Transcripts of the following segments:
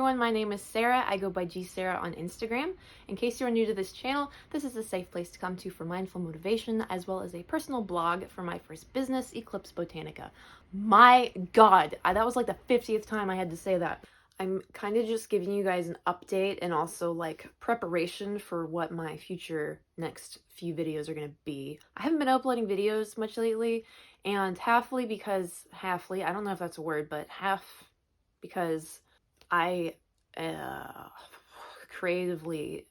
everyone, my name is Sarah. I go by G Sarah on Instagram. In case you are new to this channel, this is a safe place to come to for mindful motivation, as well as a personal blog for my first business, Eclipse Botanica. My God, that was like the 50th time I had to say that. I'm kind of just giving you guys an update and also like preparation for what my future next few videos are going to be. I haven't been uploading videos much lately, and halfly, I don't know if that's a word, but half because I creatively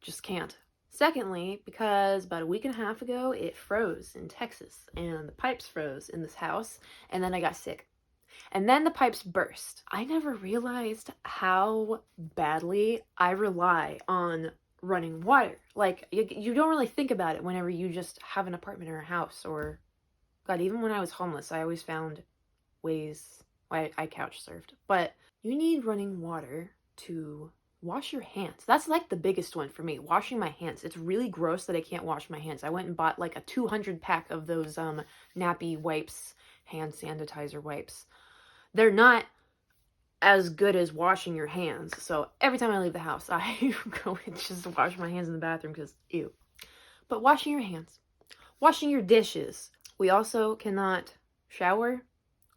just can't. Secondly, because about a week and a half ago, it froze in Texas, and the pipes froze in this house, and then I got sick. And then the pipes burst. I never realized how badly I rely on running water. Like, you don't really think about it whenever you just have an apartment or a house, or, God, even when I was homeless, I always found ways. I couch surfed. But you need running water to wash your hands. That's like the biggest one for me, washing my hands. It's really gross that I can't wash my hands. I went and bought like a 200 pack of those nappy wipes, hand sanitizer wipes. They're not as good as washing your hands. So every time I leave the house, I go and just wash my hands in the bathroom because ew. But washing your hands, washing your dishes. We also cannot shower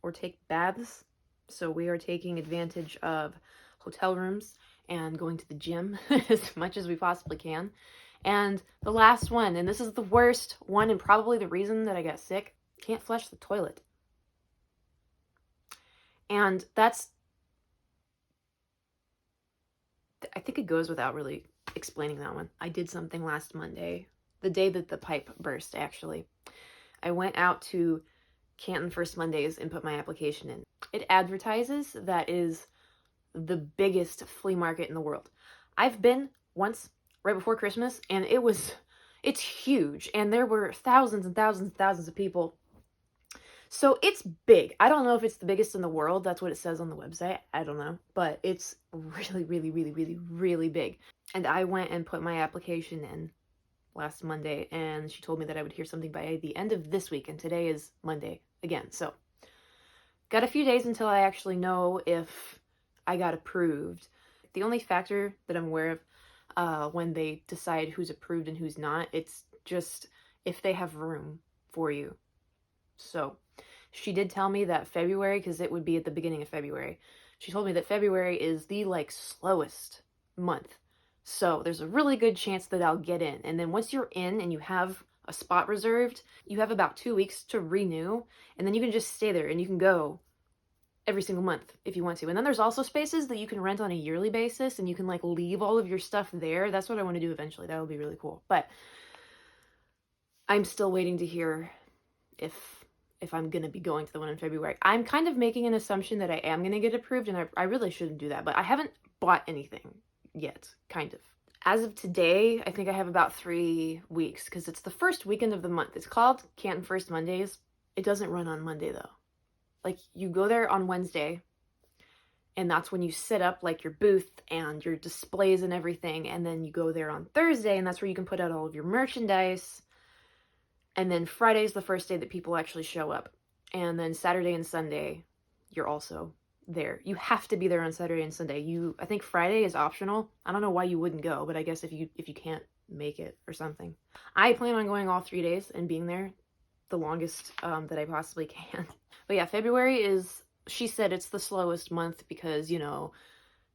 or take baths. So we are taking advantage of hotel rooms and going to the gym as much as we possibly can. And the last one, and this is the worst one and probably the reason that I got sick, can't flush the toilet. And that's, I think it goes without really explaining that one. I did something last Monday, the day that the pipe burst, actually. I went out to Canton First Mondays and put my application in. It advertises that is the biggest flea market in the world. I've been once right before Christmas, and it's huge, and there were thousands and thousands and thousands of people. So it's big. I don't know if it's the biggest in the world. That's what it says on the website. I don't know. But it's really, really, really, really, really big. And I went and put my application in last Monday, and she told me that I would hear something by the end of this week, and today is Monday again. So got a few days until I actually know if I got approved. The only factor that I'm aware of when they decide who's approved and who's not, it's just if they have room for you. So she did tell me that February, because it would be at the beginning of February, she told me that February is the slowest month. So there's a really good chance that I'll get in. And then once you're in and you have a spot reserved, you have about 2 weeks to renew, and then you can just stay there and you can go every single month if you want to. And then there's also spaces that you can rent on a yearly basis, and you can leave all of your stuff there. That's what I want to do eventually. That would be really cool. But I'm still waiting to hear if I'm going to be going to the one in February. I'm kind of making an assumption that I am going to get approved, and I really shouldn't do that, but I haven't bought anything yet, kind of. As of today, I think I have about 3 weeks, because it's the first weekend of the month. It's called Canton First Mondays. It doesn't run on Monday, though. You go there on Wednesday, and that's when you set up your booth and your displays and everything, and then you go there on Thursday, and that's where you can put out all of your merchandise. And then Friday's the first day that people actually show up. And then Saturday and Sunday, you're also there. You have to be there on Saturday and Sunday. I think Friday is optional. I don't know why you wouldn't go, but I guess if you can't make it or something. I plan on going all 3 days and being there the longest that I possibly can. But yeah, February is, she said it's the slowest month because,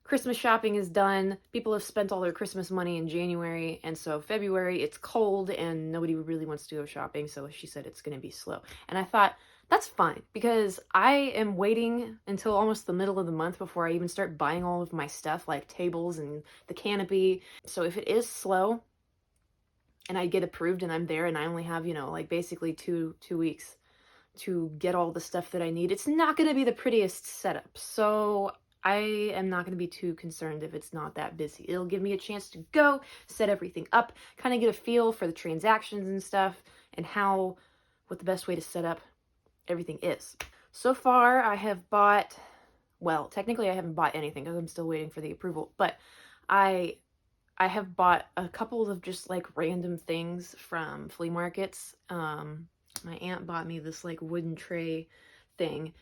Christmas shopping is done. People have spent all their Christmas money in January, and so February, it's cold and nobody really wants to go shopping, so she said it's going to be slow. And I thought, that's fine, because I am waiting until almost the middle of the month before I even start buying all of my stuff, like tables and the canopy. So if it is slow and I get approved and I'm there and I only have, basically two weeks to get all the stuff that I need, it's not going to be the prettiest setup. So I am not going to be too concerned if it's not that busy. It'll give me a chance to go, set everything up, kind of get a feel for the transactions and stuff, and what the best way to set up everything is. So far, I have bought, well, technically I haven't bought anything because I'm still waiting for the approval, but I have bought a couple of just random things from flea markets. My aunt bought me this wooden tray thing,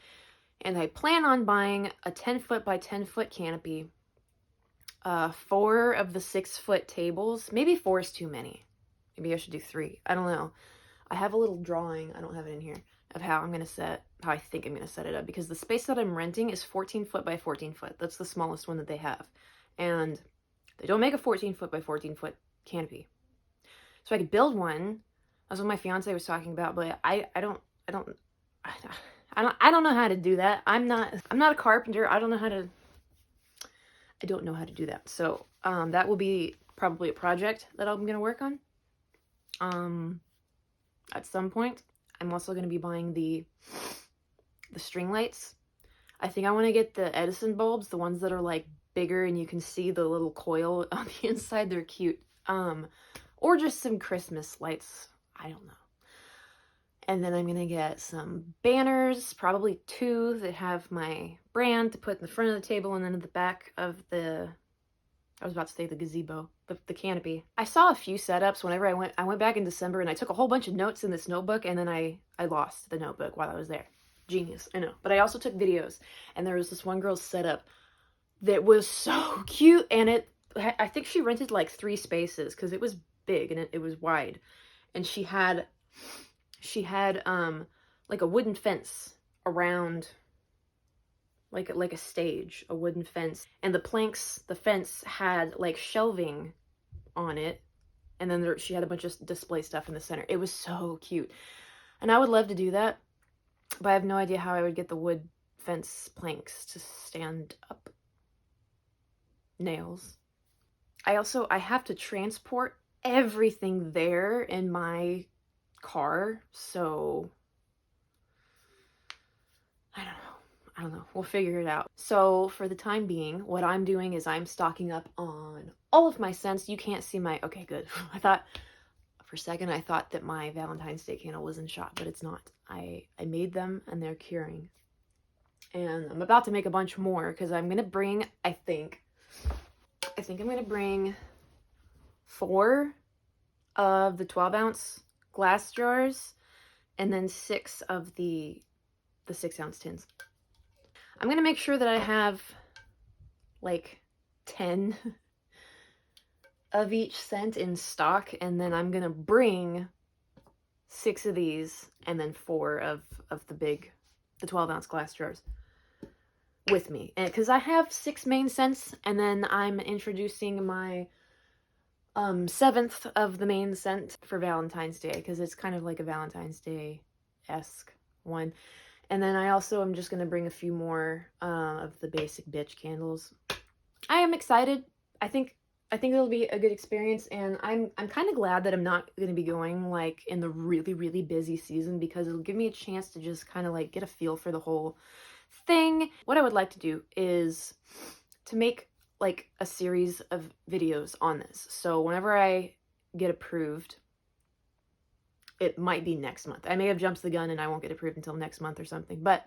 And I plan on buying a 10-foot by 10-foot canopy, 4 of the 6-foot tables. Maybe 4 is too many. Maybe I should do 3. I don't know. I have a little drawing, I don't have it in here, of how I think I'm gonna set it up, because the space that I'm renting is 14 foot by 14 foot. That's the smallest one that they have. And they don't make a 14 foot by 14 foot canopy. So I could build one. That's what my fiance was talking about, but I don't know how to do that. I'm not a carpenter. I don't know how to do that. So that will be probably a project that I'm gonna work on at some point. I'm also gonna be buying the string lights. I think I want to get the Edison bulbs, the ones that are like bigger and you can see the little coil on the inside. They're cute. Or just some Christmas lights. I don't know. And then I'm going to get some banners, probably 2 that have my brand to put in the front of the table, and then at the back of the, I was about to say the gazebo, the canopy. I saw a few setups whenever I went back in December, and I took a whole bunch of notes in this notebook, and then I lost the notebook while I was there. Genius, I know. But I also took videos, and there was this one girl's setup that was so cute, and I think she rented like 3 spaces because it was big and it was wide, and she had like a wooden fence around, like a stage, a wooden fence, and the fence had like shelving on it, and then she had a bunch of display stuff in the center. It was so cute, and I would love to do that, but I have no idea how I would get the wood fence planks to stand up. Nails. I have to transport everything there in my car, so I don't know. We'll figure it out. So for the time being, what I'm doing is I'm stocking up on all of my scents. You can't see my, okay, good. For a second, I thought that my Valentine's Day candle was in shot, but it's not. I made them and they're curing. And I'm about to make a bunch more because I'm going to bring, I think I'm going to bring 4 of the 12-ounce glass jars and then 6 of the 6-ounce tins. I'm going to make sure that I have like 10 of each scent in stock, and then I'm going to bring 6 of these and then 4 of the 12-ounce glass jars with me, and because I have 6 main scents, and then I'm introducing my 7th of the main scent for Valentine's Day, because it's kind of like a Valentine's Day-esque one. And then I also am just going to bring a few more of the basic bitch candles. I am excited. I think it'll be a good experience, and I'm kind of glad that I'm not going to be going like in the really, really busy season, because it'll give me a chance to just kind of like get a feel for the whole thing. What I would like to do is to make like a series of videos on this. So whenever I get approved, it might be next month. I may have jumped the gun and I won't get approved until next month or something, but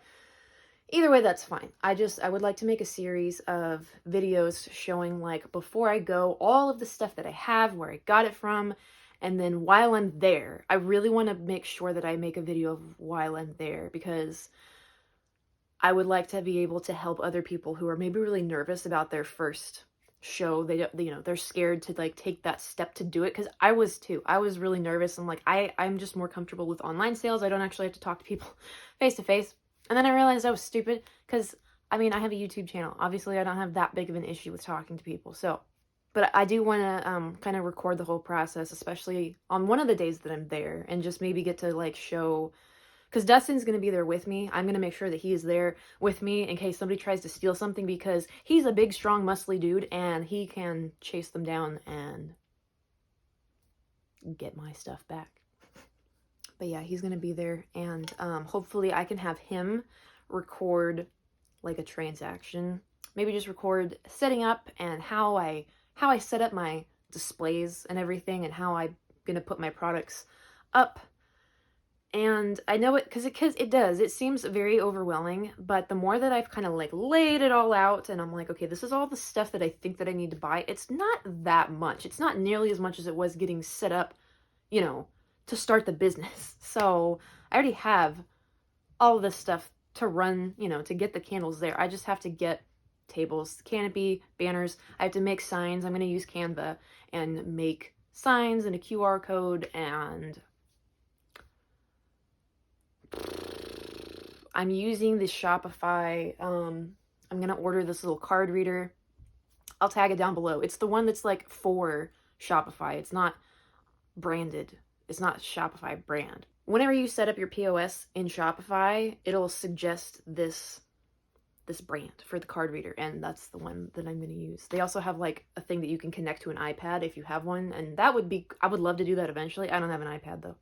either way, that's fine. I would like to make a series of videos showing, like, before I go, all of the stuff that I have, where I got it from, and then while I'm there. I really want to make sure that I make a video of while I'm there, because I would like to be able to help other people who are maybe really nervous about their first show. They're scared to like take that step to do it, because I was too. I was really nervous. I'm like, I'm just more comfortable with online sales. I don't actually have to talk to people face to face. And then I realized I was stupid, because I mean, I have a YouTube channel. Obviously, I don't have that big of an issue with talking to people. So, but I do want to kind of record the whole process, especially on one of the days that I'm there, and just maybe get to like show, because Dustin's going to be there with me. I'm going to make sure that he is there with me in case somebody tries to steal something, because he's a big, strong, muscly dude, and he can chase them down and get my stuff back. But yeah, he's going to be there, and hopefully I can have him record like a transaction. Maybe just record setting up and how I set up my displays and everything, and how I'm going to put my products up. And I know it, because it seems very overwhelming, but the more that I've kind of like laid it all out, and I'm like, okay, this is all the stuff that I think that I need to buy. It's not that much. It's not nearly as much as it was getting set up, to start the business. So I already have all of this stuff to run, you know, to get the candles there. I just have to get tables, canopy, banners. I have to make signs. I'm going to use Canva and make signs and a QR code, and I'm using the Shopify. I'm going to order this little card reader. I'll tag it down below. It's the one that's like for Shopify. It's not branded. It's not Shopify brand. Whenever you set up your POS in Shopify, it'll suggest this brand for the card reader, and that's the one that I'm going to use. They also have like a thing that you can connect to an iPad if you have one, and I would love to do that eventually. I don't have an iPad though.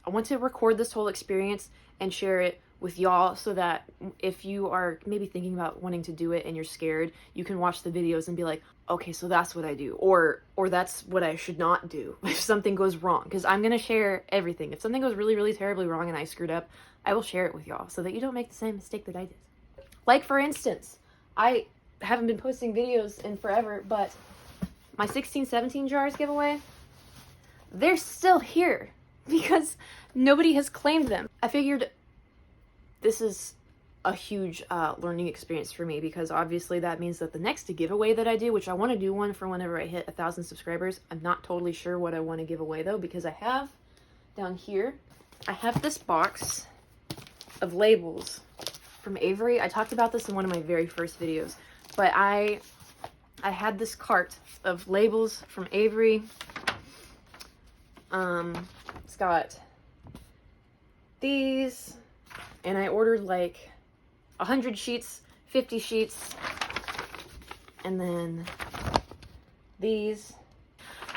I want to record this whole experience and share it with y'all so that if you are maybe thinking about wanting to do it and you're scared, you can watch the videos and be like, okay, so that's what I do, or that's what I should not do if something goes wrong, because I'm going to share everything. If something goes really, really terribly wrong and I screwed up, I will share it with y'all so that you don't make the same mistake that I did. Like, for instance, I haven't been posting videos in forever, but my 16-17 jars giveaway, they're still here because nobody has claimed them. I figured this is a huge learning experience for me, because obviously that means that the next giveaway that I do, which I want to do one for whenever I hit 1,000 subscribers. I'm not totally sure what I want to give away though, because I have down here, I have this box of labels from Avery. I talked about this in one of my very first videos, but I had this cart of labels from Avery. It's got these, and I ordered like 100 sheets, 50 sheets, and then these.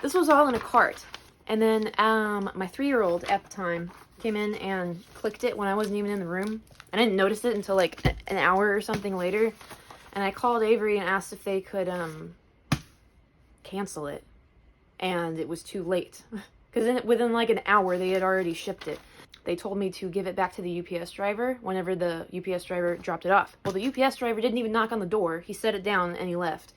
This was all in a cart, and then my 3-year-old at the time came in and clicked it when I wasn't even in the room. I didn't notice it until like an hour or something later, and I called Avery and asked if they could cancel it, and it was too late because within like an hour they had already shipped it. They told me to give it back to the UPS driver whenever the UPS driver dropped it off. Well, the UPS driver didn't even knock on the door. He set it down and he left,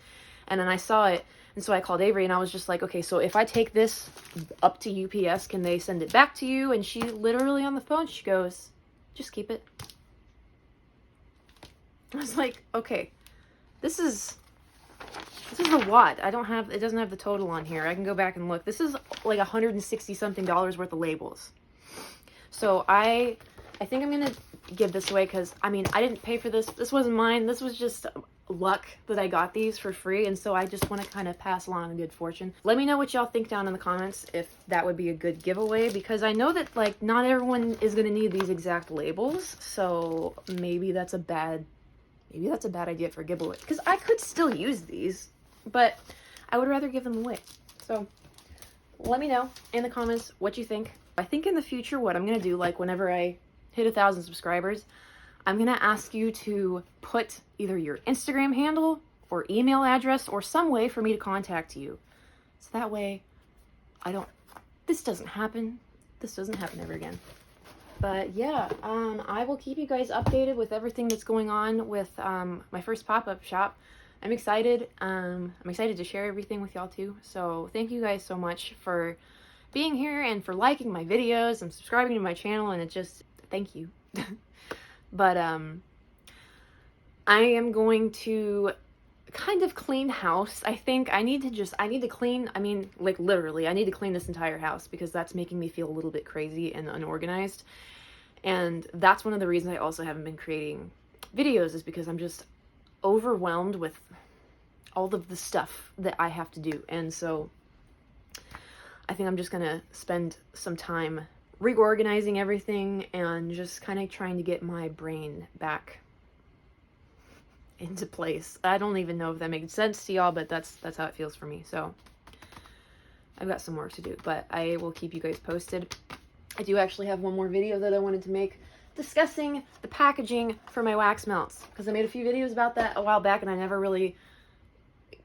and then I saw it, and so I called Avery and I was just like, okay, so if I take this up to UPS, can they send it back to you? And she literally on the phone, she goes, just keep it. I was like, okay, this is a lot. It doesn't have the total on here. I can go back and look. This is like $160 something worth of labels. So I think I'm gonna give this away, because I mean, I didn't pay for this. This wasn't mine. This was just luck that I got these for free, and so I just want to kind of pass along a good fortune. Let me know what y'all think down in the comments if that would be a good giveaway, because I know that like not everyone is gonna need these exact labels, so maybe that's a bad idea for a giveaway, because I could still use these, but I would rather give them away. So let me know in the comments what you think. I think in the future what I'm going to do, like whenever I hit 1,000 subscribers, I'm going to ask you to put either your Instagram handle or email address or some way for me to contact you. So that way this doesn't happen ever again. But yeah, I will keep you guys updated with everything that's going on with my first pop-up shop. I'm excited. I'm excited to share everything with y'all too. So thank you guys so much for being here and for liking my videos and subscribing to my channel, and thank you. But I am going to kind of clean house. I think I need to clean, I mean, like literally, I need to clean this entire house, because that's making me feel a little bit crazy and unorganized. And that's one of the reasons I also haven't been creating videos, is because I'm just overwhelmed with all of the stuff that I have to do. And so I think I'm just gonna spend some time reorganizing everything and just kind of trying to get my brain back into place. I don't even know if that makes sense to y'all, but that's how it feels for me. So I've got some work to do, but I will keep you guys posted. I do actually have one more video that I wanted to make discussing the packaging for my wax melts, because I made a few videos about that a while back and I never really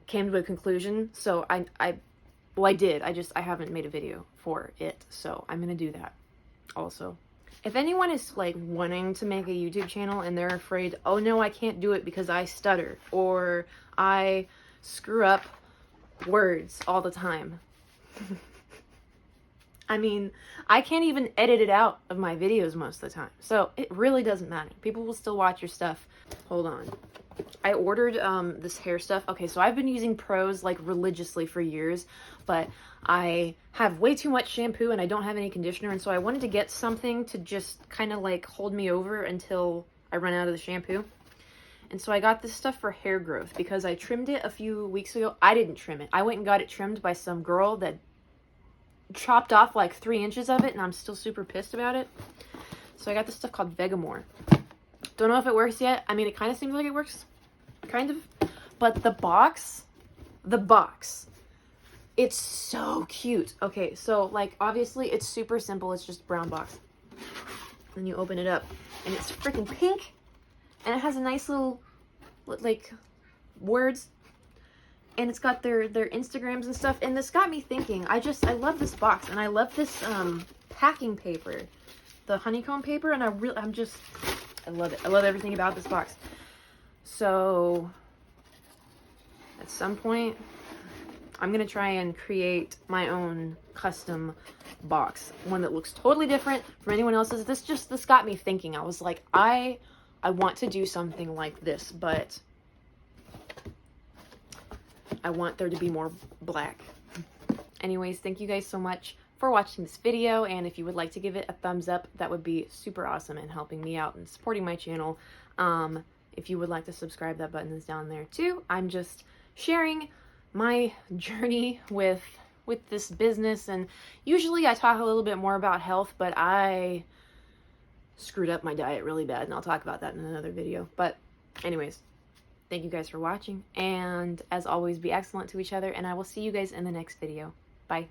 came to a conclusion. So I did. I haven't made a video for it, so I'm gonna do that also. If anyone is like wanting to make a YouTube channel and they're afraid, oh no, I can't do it because I stutter or I screw up words all the time. I mean, I can't even edit it out of my videos most of the time. So it really doesn't matter. People will still watch your stuff. Hold on. I ordered this hair stuff. Okay, so I've been using Pros like religiously for years, but I have way too much shampoo and I don't have any conditioner, and so I wanted to get something to just kind of like hold me over until I run out of the shampoo. And so I got this stuff for hair growth because I trimmed it a few weeks ago. I didn't trim it. I went and got it trimmed by some girl that chopped off like 3 inches of it, and I'm still super pissed about it. So I got this stuff called Vegamore. Don't know if it works yet. I mean, it kind of seems like it works, kind of. But the box, it's so cute. Okay, so like obviously it's super simple. It's just a brown box. Then you open it up, and it's freaking pink, and it has a nice little like words. And it's got their Instagrams and stuff. And this got me thinking. I love this box, and I love this packing paper, the honeycomb paper, and I love it. I love everything about this box. So at some point, I'm gonna try and create my own custom box, one that looks totally different from anyone else's. This got me thinking. I was like, I want to do something like this, but I want there to be more black. Anyways, thank you guys so much for watching this video, and if you would like to give it a thumbs up, that would be super awesome and helping me out and supporting my channel. If you would like to subscribe, that button is down there too. I'm just sharing my journey with this business, and usually I talk a little bit more about health, but I screwed up my diet really bad, and I'll talk about that in another video. But anyways, thank you guys for watching, and as always, be excellent to each other, and I will see you guys in the next video. Bye.